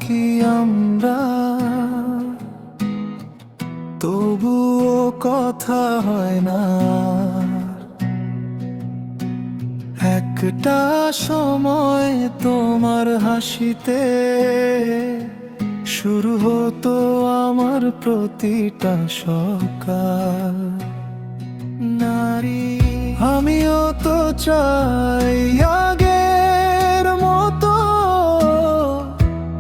থাকি আমরা, তবুও কথা হয় না। একটা সময় তোমার হাসিতে শুরু হতো আমার প্রতিটা সকাল। নারী, আমিও তো চাই আগের মতো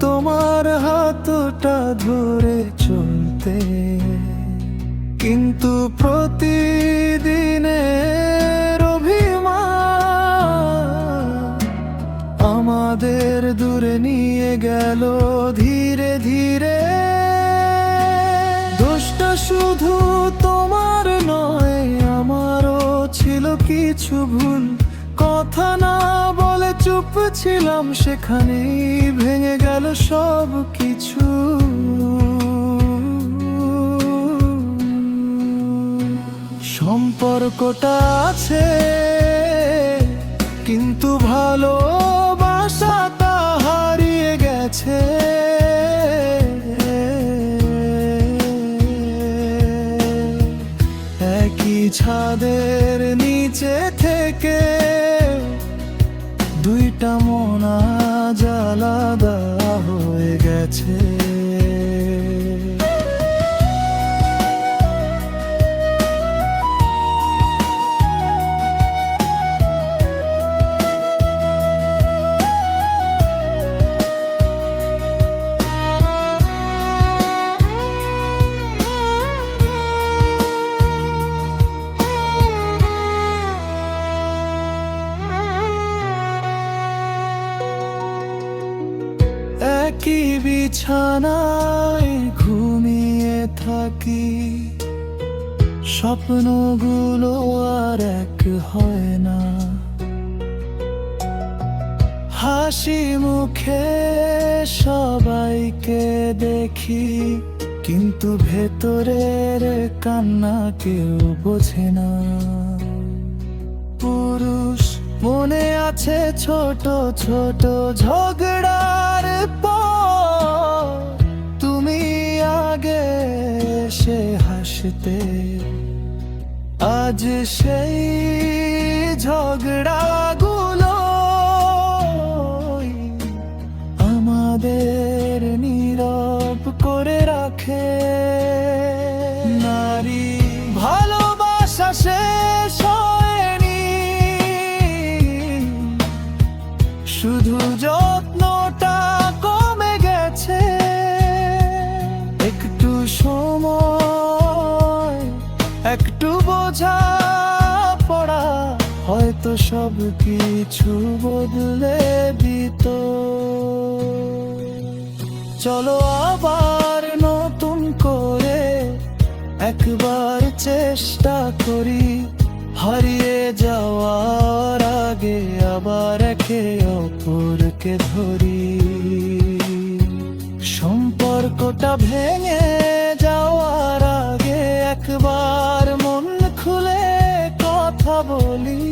তোমার হাতটা ধরে চলতে, কিন্তু প্রতিদিনের অভিমান আমাদের দূরে নিয়ে গেল ধীরে ধীরে। দোষটা শুধু তোমার নয়, আমারও ছিল কিছু ভুল। কথা না বলে চুপ ছিলাম, সেখানেই ভেঙে গেল সব কিছু। সম্পর্কটা আছে, কিন্তু ভালোবাসাটা হারিয়ে গেছে। একই ছাদের নিচে থেকে দুইটা মন আজ আলাদা হয়ে গেছে। একই বিছানায় ঘুমিয়ে থাকি, স্বপ্নগুলো আর এক হয় না। হাসি মুখে সবাইকে দেখি, কিন্তু ভেতরের কান্না কেউ বোঝে না। পুরুষ মনে আছে ছোট ছোট ঝগড়ার পর তুমি আগে সে হাসতে, আজ সেই ঝগড়াগুলো আমাদের নীরব করে রাখে। নারী, ভালোবাসা শেষ হয়নি, শুধু যত্নটা কমে গেছে। একটু সময়, একটু বোঝা পড়া হয়তো সব কিছু বদলে দিত। চলো আবার নতুন করে একবার চেষ্টা করি, হারিয়ে যাওয়ার আগে আবার একে অপরকে ধরি। সম্পর্কটা ভেঙে যাওয়ার আগে একবার মন খুলে কথা বলি।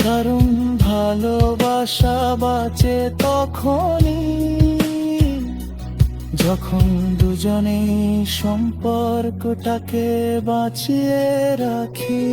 কারণ ভালোবাসা বাঁচে তখনই যখন দুজনেই সম্পর্কটাকে বাঁচিয়ে রাখি।